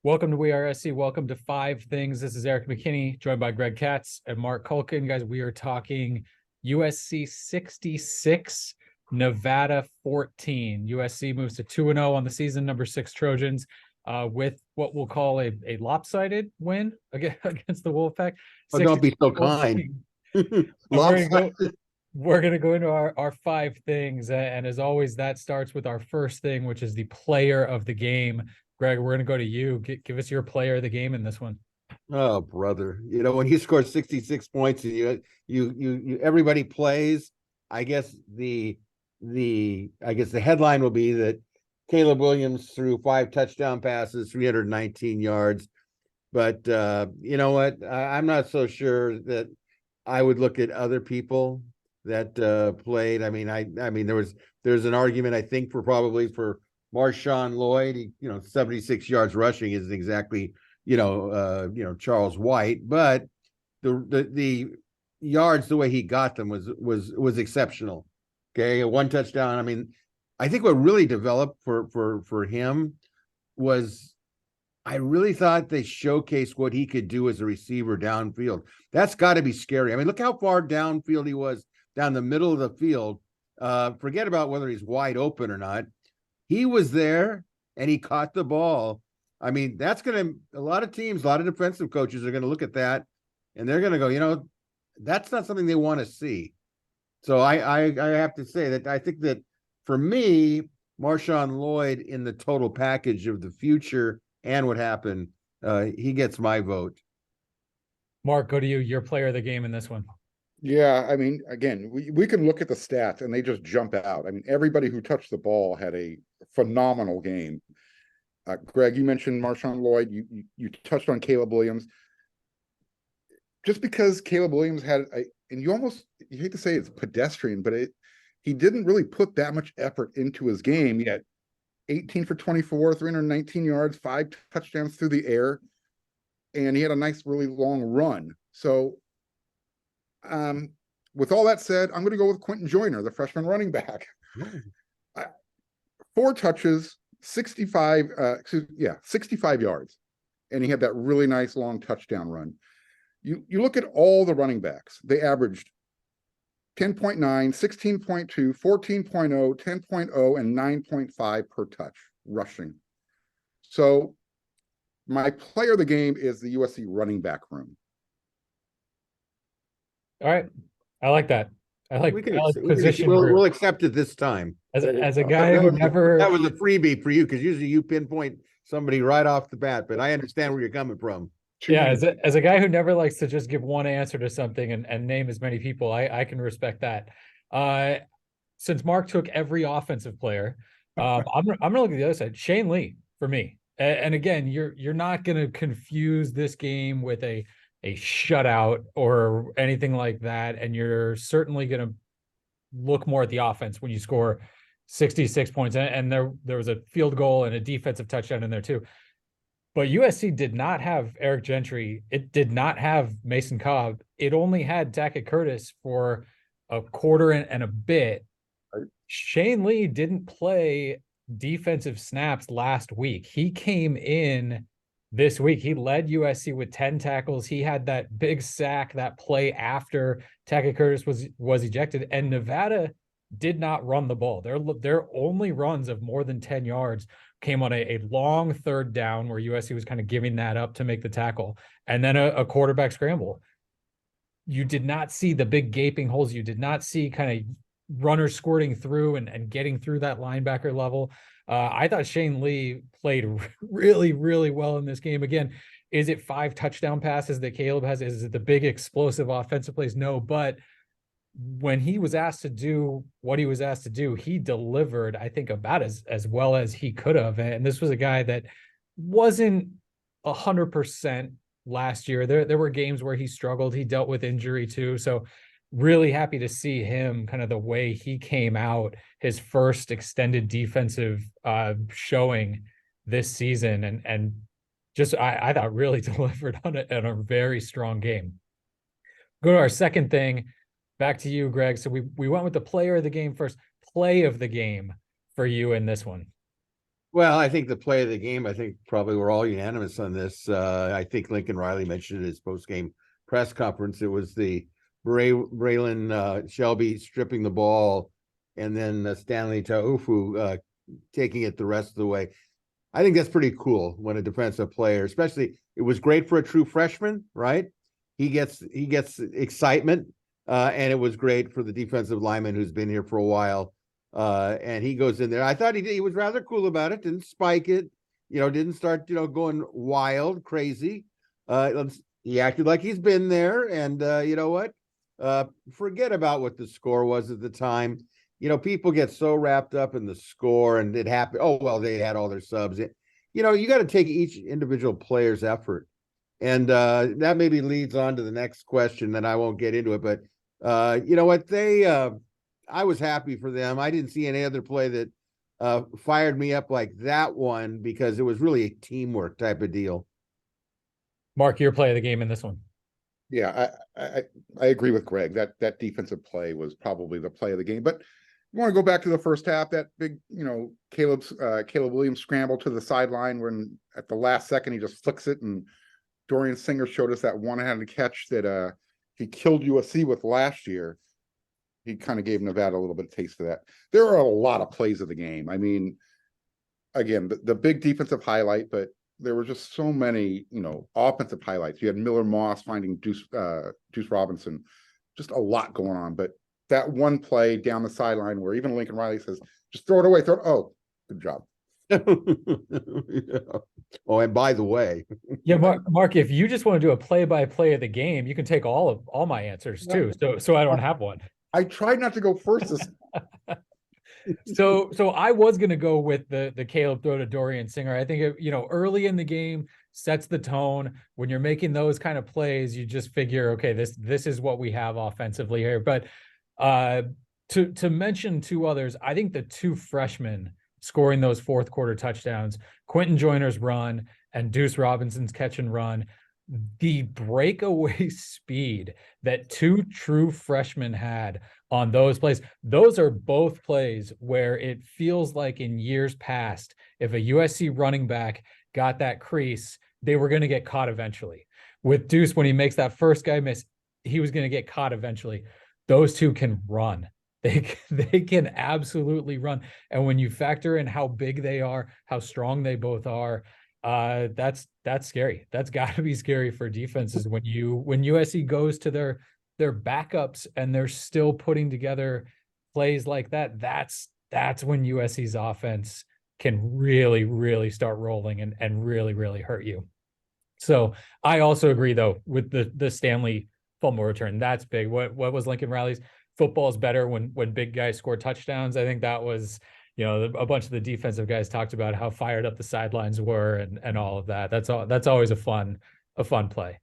Welcome to WeAreSC. Welcome to Five Things. This is Erik McKinney, joined by Katz and Marc Kulkin. Guys, we are talking USC 66, Nevada 14. USC moves to 2-0 on the season, number 6 Trojans, with what we'll call a lopsided win against the Wolfpack. Oh, don't be so kind. We're going to go into our 5 things. And as always, that starts with our first thing, which is the player of the game. Greg, we're going to go to you. Give us your player of the game in this one. Oh, brother. You know, when you score 66 points and you everybody plays, I guess the headline will be that Caleb Williams threw 5 touchdown passes, 319 yards. But you know what? I'm not so sure that I would look at other people that played. I mean, there's an argument, I think, for Marshawn Lloyd. He, 76 yards rushing isn't exactly, Charles White, but the yards, the way he got them was exceptional. Okay. 1 touchdown. I mean, I think what really developed for him was, I really thought they showcased what he could do as a receiver downfield. That's got to be scary. I mean, look how far downfield he was, down the middle of the field. Forget about whether he's wide open or not. He was there and he caught the ball. I mean, that's going to, a lot of teams, a lot of defensive coaches are going to look at that and they're going to go, that's not something they want to see. So I have to say that I think that for me, Marshawn Lloyd in the total package of the future and what happened, he gets my vote. Marc, go to you. Your player of the game in this one. Yeah, I mean, again, we can look at the stats and they just jump out. I mean, everybody who touched the ball had a phenomenal game. Greg, you mentioned Marshawn Lloyd. You touched on Caleb Williams. Just because Caleb Williams had and you hate to say it's pedestrian, but he didn't really put that much effort into his game yet. 18 for 24, 319 yards, 5 touchdowns through the air, and he had a nice, really long run. So, with all that said, I'm going to go with Quentin Joyner, the freshman running back. 4 touches, 65 yards, and he had that really nice long touchdown run. You look at all the running backs; they averaged 10.9, 16.2, 14.0, 10.0, and 9.5 per touch rushing. So my player of the game is the USC running back room. All right. I like that. We'll accept it this time. As a guy who never... That was a freebie for you, because usually you pinpoint somebody right off the bat, but I understand where you're coming from. Yeah, as a guy who never likes to just give one answer to something and name as many people, I can respect that. Since Marc took every offensive player, I'm gonna look at the other side. Shane Lee for me. And again, you're not gonna confuse this game with a shutout or anything like that, and you're certainly gonna look more at the offense when you score 66 points. And there was a field goal and a defensive touchdown in there too. But USC did not have Eric Gentry. It did not have Mason Cobb. It only had Tackett Curtis for a quarter and a bit. Right. Shane Lee didn't play defensive snaps last week. He came in this week. He led USC with 10 tackles. He had that big sack, that play after Tackett Curtis was ejected. And Nevada did not run the ball. Their only runs of more than 10 yards came on a long 3rd down where USC was kind of giving that up to make the tackle, and then a quarterback scramble. You did not see the big gaping holes. You did not see kind of runners squirting through and getting through that linebacker level. I thought Shane Lee played really, really well in this game. Again, is it 5 touchdown passes that Caleb has? Is it the big explosive offensive plays? No, but when he was asked to do what he was asked to do, he delivered, I think, about as well as he could have. And this was a guy that wasn't 100% last year. There were games where he struggled. He dealt with injury too. So really happy to see him, kind of the way he came out, his first extended defensive showing this season. And just, I thought really delivered on a very strong game. Go to our second thing. Back to you, Greg. So we went with the player of the game first. Play of the game for you in this one. Well, I think the play of the game, I think probably we're all unanimous on this. I think Lincoln Riley mentioned in his post-game press conference. It was the Braylon Shelby stripping the ball and then Stanley Taufu taking it the rest of the way. I think that's pretty cool when a defensive player, especially, it was great for a true freshman, right? He gets excitement, and it was great for the defensive lineman who's been here for a while. And he goes in there. I thought he was rather cool about it. Didn't spike it, didn't start, going wild, crazy. He acted like he's been there. And you know what? Forget about what the score was at the time. People get so wrapped up in the score and it happened. Oh, well, they had all their subs. You got to take each individual player's effort. And that maybe leads on to the next question that I won't get into it. But you know what? I was happy for them. I didn't see any other play that fired me up like that one, because it was really a teamwork type of deal. Mark, your play of the game in this one. Yeah, I agree with Greg. That defensive play was probably the play of the game. But you want to go back to the first half, that big, Caleb Williams scramble to the sideline when at the last second he just flicks it, and Dorian Singer showed us that one-handed catch that he killed USC with last year. He kind of gave Nevada a little bit of taste of that. There are a lot of plays of the game. I mean, again, the big defensive highlight, but there were just so many, offensive highlights. You had Miller Moss finding Deuce Robinson, just a lot going on. But that one play down the sideline where even Lincoln Riley says, just throw it away. Oh, good job. Yeah. Oh, and by the way, yeah, Mark, if you just want to do a play-by-play of the game, you can take all my answers too. So I don't have one. I tried not to go first. So I was going to go with the Caleb throw to Dorian Singer. I think early in the game sets the tone. When you're making those kind of plays, you just figure, okay, this is what we have offensively here. But to mention two others, I think the two freshmen scoring those fourth quarter touchdowns, Quentin Joyner's run and Deuce Robinson's catch and run, the breakaway speed that two true freshmen had on those plays. Those are both plays where it feels like in years past, if a USC running back got that crease, they were going to get caught eventually. With Deuce, when he makes that first guy miss, he was going to get caught eventually. Those two can run. They can absolutely run. And when you factor in how big they are, how strong they both are, that's scary. That's got to be scary for defenses when USC goes to their backups and they're still putting together plays like that. That's when USC's offense can really, really start rolling and really, really hurt you. So I also agree though with the Stanley fumble return. That's big. What was Lincoln Riley's? Football is better when big guys score touchdowns. I think that was, a bunch of the defensive guys talked about how fired up the sidelines were and all of that. That's always a fun play.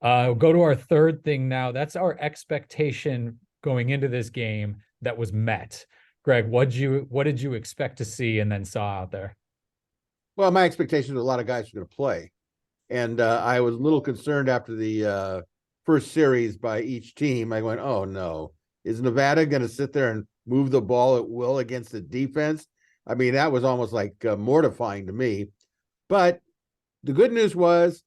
We'll go to our third thing now. That's our expectation going into this game that was met. Greg, what did you expect to see and then saw out there? Well, my expectation was a lot of guys were going to play. And I was a little concerned after the first series by each team. I went, oh no, is Nevada going to sit there and move the ball at will against the defense? I mean, that was almost like mortifying to me. But the good news was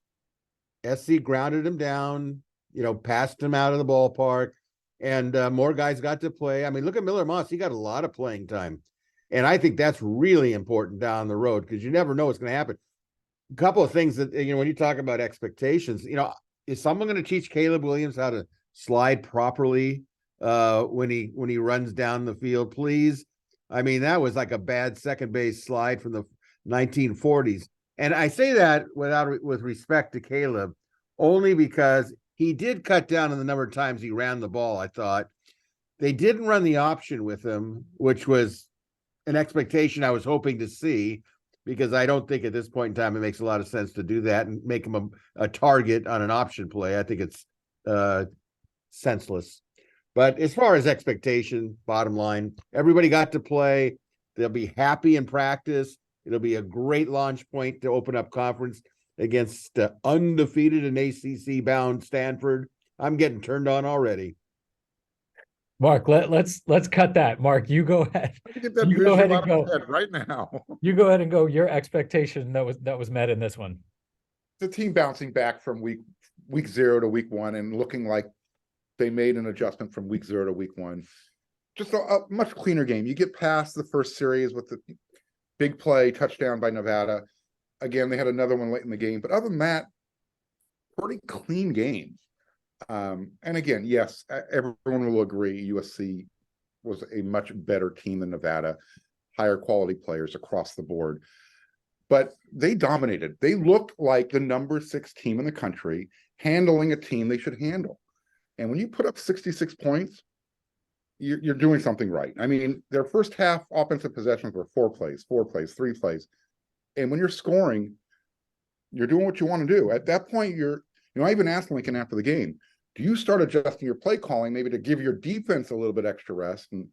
SC grounded him down, passed him out of the ballpark, and more guys got to play. I mean, look at Miller Moss. He got a lot of playing time. And I think that's really important down the road because you never know what's going to happen. A couple of things that, when you talk about expectations, is someone going to teach Caleb Williams how to slide properly when he runs down the field, please? I mean, that was like a bad second base slide from the 1940s. And I say that with respect to Caleb, only because he did cut down on the number of times he ran the ball. I thought they didn't run the option with him, which was an expectation I was hoping to see, because I don't think at this point in time it makes a lot of sense to do that and make him a target on an option play. I think it's senseless. But as far as expectation, bottom line, everybody got to play. They'll be happy in practice. It'll be a great launch point to open up conference against undefeated and ACC-bound Stanford. I'm getting turned on already. Mark, let's cut that. Mark, you go ahead. Get that You go ahead visual and out of go. my head right now. You go ahead and go. Your expectation that was met in this one. The team bouncing back from week 0 to week 1 and looking like they made an adjustment from week 0 to week 1. Just a much cleaner game. You get past the first series with the big play touchdown by Nevada. Again, they had another one late in the game, but other than that, pretty clean game. And again, yes, everyone will agree USC was a much better team than Nevada, higher quality players across the board. But they dominated. They looked like the number 6 team in the country, handling a team they should handle. And when you put up 66 points, you're doing something right. I mean, their first half offensive possessions were 4 plays, 3 plays. And when you're scoring, you're doing what you want to do. At that point, I even asked Lincoln after the game, do you start adjusting your play calling maybe to give your defense a little bit extra rest? And,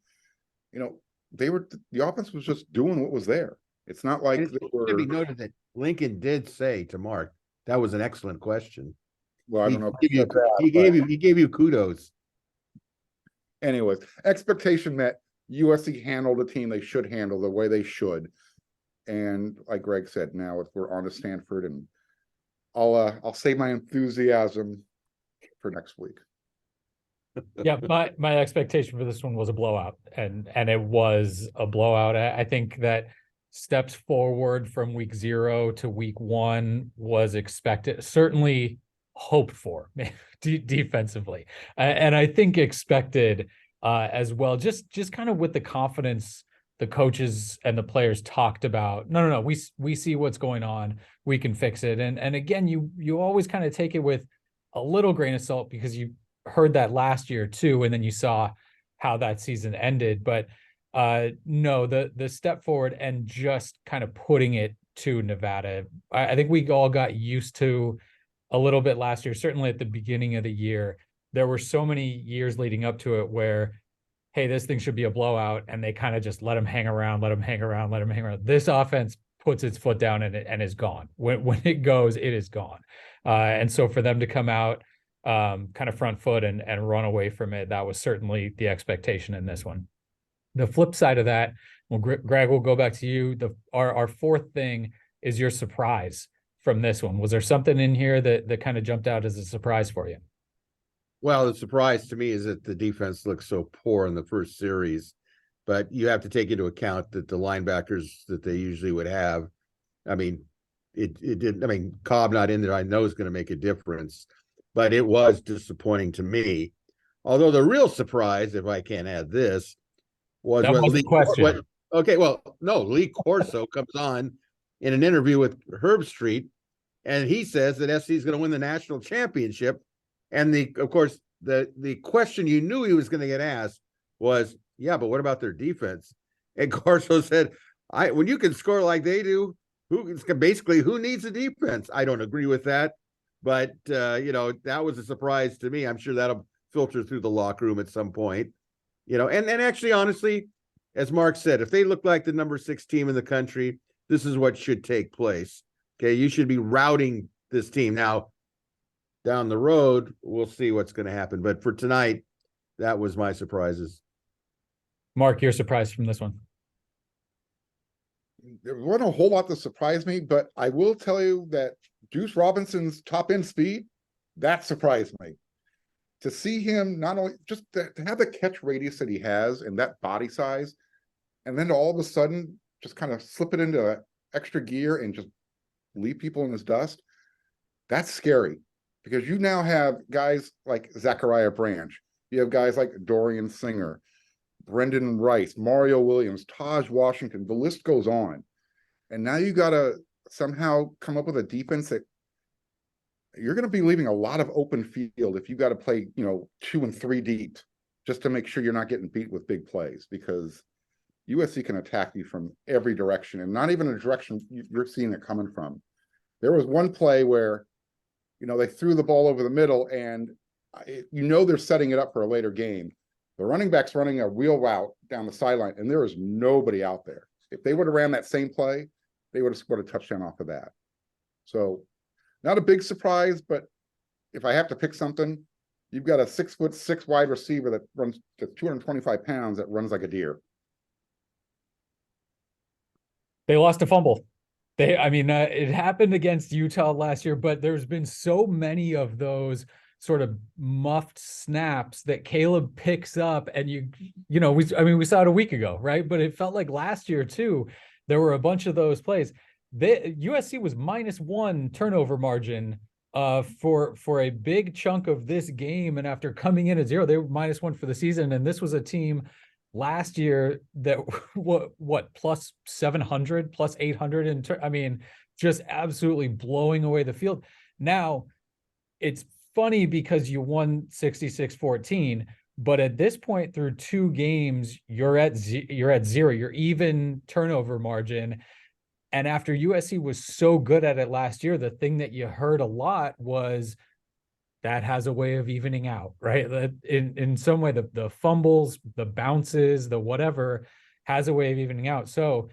the offense was just doing what was there. It's not like It should be noted that Lincoln did say to Mark, that was an excellent question. Well, I don't know. He gave you kudos. Anyways, expectation met. USC handled the team they should handle the way they should. And like Greg said, now if we're on to Stanford, and I'll save my enthusiasm for next week. Yeah, my expectation for this one was a blowout, and it was a blowout. I think that steps forward from week 0 to week 1 was expected, certainly hoped for defensively, and I think expected as well. Just kind of with the confidence the coaches and the players talked about. No, we see what's going on. We can fix it. And again, you always kind of take it with a little grain of salt because you heard that last year too, and then you saw how that season ended. But no, the step forward and just kind of putting it to Nevada. I think we all got used to a little bit last year, certainly at the beginning of the year. There were so many years leading up to it where, hey, this thing should be a blowout, and they kind of just let them hang around. This offense puts its foot down and is gone. When it goes, it is gone. And so for them to come out kind of front foot and run away from it, that was certainly the expectation in this one. The flip side of that, well, Greg, we'll go back to you. Our fourth thing is your surprise from this one. Was there something in here that kind of jumped out as a surprise for you? Well, the surprise to me is that the defense looked so poor in the first series, but you have to take into account that the linebackers that they usually would have, I mean, it didn't, I mean, Cobb not in there, I know is going to make a difference, but it was disappointing to me. Although the real surprise, if I can add this, was that was the question. Lee Corso comes on in an interview with Herb Street, and he says that SC is going to win the national championship. And of course, the question you knew he was going to get asked was, yeah, but what about their defense? And Corso said, when you can score like they do, who needs a defense? I don't agree with that, but that was a surprise to me. I'm sure that'll filter through the locker room at some point, and actually, honestly, as Mark said, if they look like the number 6 team in the country, this is what should take place. Okay, you should be routing this team. Now, down the road, we'll see what's going to happen. But for tonight, that was my surprises. Mark, your surprise from this one? There wasn't a whole lot that surprised me, but I will tell you that Deuce Robinson's top end speed, that surprised me. To see him not only just to have the catch radius that he has and that body size, and then to all of a sudden just kind of slip it into extra gear and just leave people in his dust, that's scary. Because you now have guys like Zachariah Branch, you have guys like Dorian Singer, Brendan Rice, Mario Williams, Taj Washington, the list goes on. And now you got to somehow come up with a defense that you're going to be leaving a lot of open field if you got to play, 2 and 3 deep just to make sure you're not getting beat with big plays, because USC can attack you from every direction and not even a direction you're seeing it coming from. There was one play where they threw the ball over the middle, and they're setting it up for a later game. The running back's running a wheel route down the sideline, and there is nobody out there. If they would have ran that same play, they would have scored a touchdown off of that. So, not a big surprise, but if I have to pick something, you've got a 6'6" wide receiver that runs to 225 pounds that runs like a deer. They lost a fumble. It happened against Utah last year, but there's been so many of those sort of muffed snaps that Caleb picks up, and we saw it a week ago, right? But it felt like last year too. There were a bunch of those plays. USC was -1 turnover margin for a big chunk of this game, and after coming in at 0, they were -1 for the season. And this was a team last year that what plus 700 plus 800 just absolutely blowing away the field. Now it's funny because you won 66-14, but at this point through 2 games you're at 0, you're even turnover margin. And after USC was so good at it last year, the thing that you heard a lot was that has a way of evening out, right? That in some way, the fumbles, the bounces, the whatever has a way of evening out. So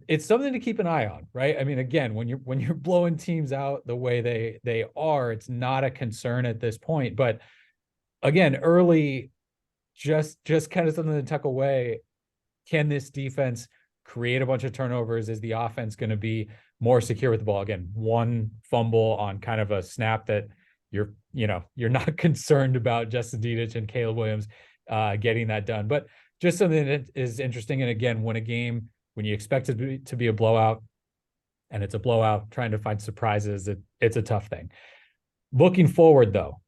it's something to keep an eye on, right? I mean, again, when you're blowing teams out the way they are, it's not a concern at this point. But again, early, just kind of something to tuck away. Can this defense create a bunch of turnovers? Is the offense going to be more secure with the ball? Again, one fumble on kind of a snap that you're not concerned about Justin Dedich and Caleb Williams getting that done. But just something that is interesting. And again, when you expect it to be a blowout and it's a blowout, trying to find surprises, it's a tough thing. Looking forward, though,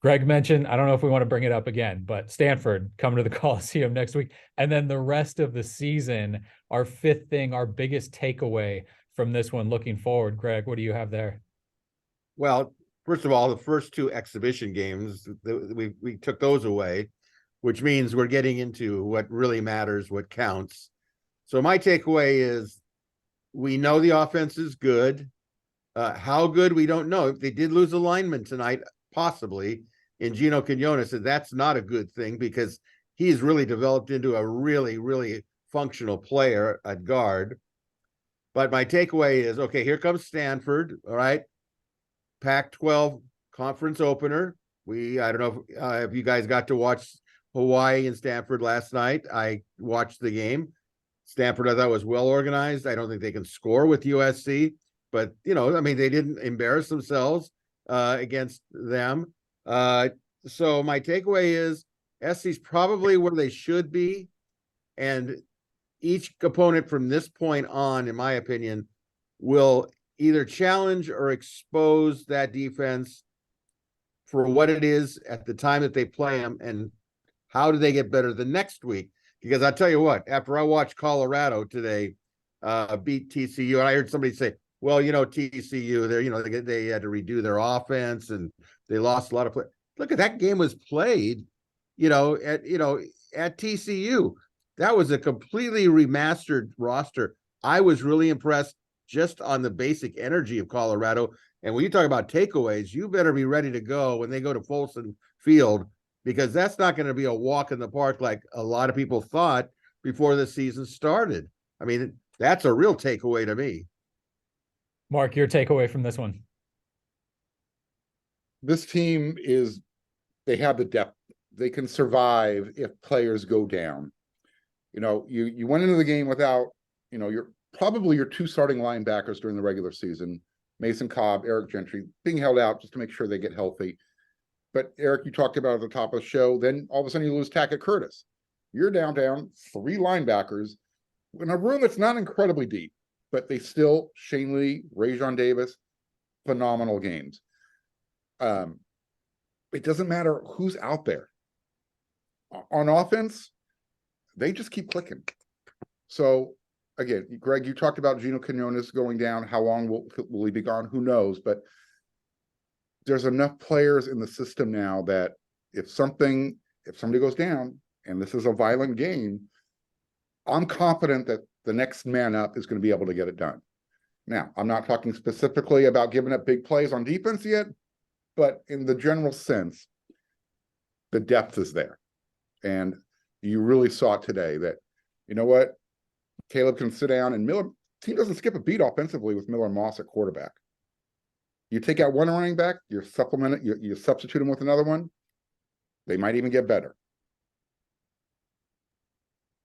Greg mentioned, I don't know if we want to bring it up again, but Stanford coming to the Coliseum next week. And then the rest of the season, our fifth thing, our biggest takeaway from this one looking forward. Greg, what do you have there? Well, first of all, the first 2 exhibition games, we took those away, which means we're getting into what really matters, what counts. So my takeaway is we know the offense is good. How good, we don't know. If they did lose a lineman tonight, possibly, in Gino Quinones, and that's not a good thing because he's really developed into a really, really functional player at guard. But my takeaway is, okay, here comes Stanford, all right? Pac-12 conference opener. I don't know if you guys got to watch Hawaii and Stanford last night. I watched the game. Stanford, I thought, was well organized. I don't think they can score with USC, but they didn't embarrass themselves against them. So my takeaway is SC's probably where they should be, and each opponent from this point on, in my opinion, will either challenge or expose that defense for what it is at the time that they play them, and how do they get better the next week. Because I tell you what, after I watched Colorado today beat TCU, and I heard somebody say, well, TCU, they had to redo their offense and they lost a lot of play. Look at that game was played, at TCU. That was a completely remastered roster. I was really impressed just on the basic energy of Colorado. And when you talk about takeaways, you better be ready to go when they go to Folsom Field, because that's not going to be a walk in the park like a lot of people thought before the season started. I mean, that's a real takeaway to me. Mark, your takeaway from this one? This team they have the depth. They can survive if players go down. You went into the game without, your 2 starting linebackers during the regular season, Mason Cobb, Erik Gentry, being held out just to make sure they get healthy. But Erik, you talked about at the top of the show, then all of a sudden you lose Tackett Curtis. You're down 3 linebackers in a room that's not incredibly deep, but they still, Shane Lee, Rajon Davis, phenomenal games. It doesn't matter who's out there. On offense, they just keep clicking. So again, Greg, you talked about Gino Quinones going down. How long will he be gone? Who knows? But there's enough players in the system now that if somebody goes down, and this is a violent game, I'm confident that the next man up is going to be able to get it done. Now, I'm not talking specifically about giving up big plays on defense yet, but in the general sense, the depth is there. And you really saw today that, Caleb can sit down, and Miller, team doesn't skip a beat offensively with Miller and Moss at quarterback. You take out one running back, you supplement it, you substitute them with another one. They might even get better.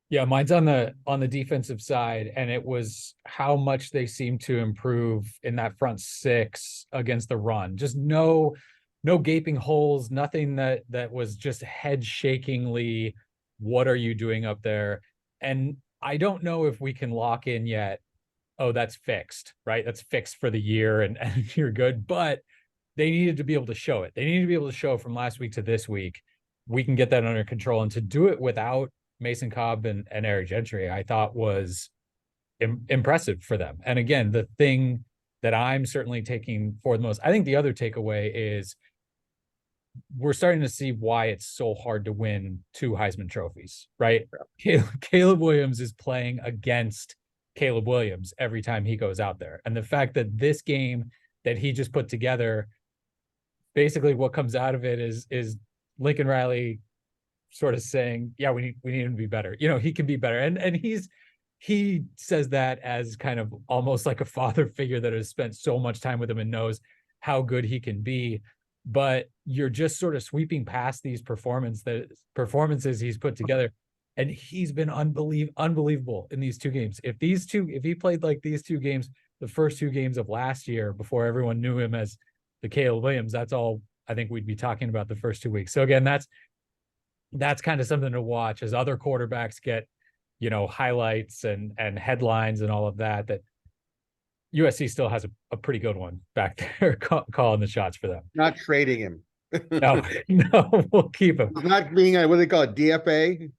Yeah, mine's on the defensive side, and it was how much they seem to improve in that front six against the run. Just no gaping holes, nothing that was just head shakingly, what are you doing up there? And I don't know if we can lock in yet, oh, that's fixed, right? That's fixed for the year and you're good. But they needed to be able to show it. They needed to be able to show from last week to this week, we can get that under control. And to do it without Mason Cobb and Erik Gentry, I thought was impressive for them. And again, the thing that I'm certainly taking for the most, I think the other takeaway is we're starting to see why it's so hard to win 2 Heisman trophies, right? Caleb Williams is playing against Caleb Williams every time he goes out there. And the fact that this game that he just put together, basically what comes out of it is Lincoln Riley sort of saying, yeah, we need him to be better. He can be better. And he says that as kind of almost like a father figure that has spent so much time with him and knows how good he can be. But you're just sort of sweeping past these performances he's put together. And he's been unbelievable in these 2 games. If he played like these 2 games, the first 2 games of last year, before everyone knew him as the Caleb Williams, that's all I think we'd be talking about the first 2 weeks. So again, that's kind of something to watch as other quarterbacks get, highlights and headlines and all of that, that USC still has a pretty good one back there calling the shots for them. Not trading him. No, we'll keep him. Not being what do they call it, DFA?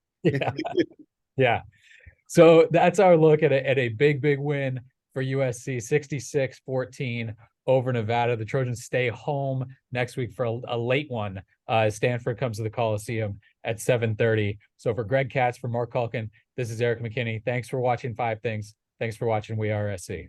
Yeah. So that's our look at a big win for USC, 66-14 over Nevada. The Trojans stay home next week for a late one. Stanford comes to the Coliseum at 7:30. So for Greg Katz, for Marc Kulkin, this is Erik McKinney. Thanks for watching 5 Things. Thanks for watching WeAreSC.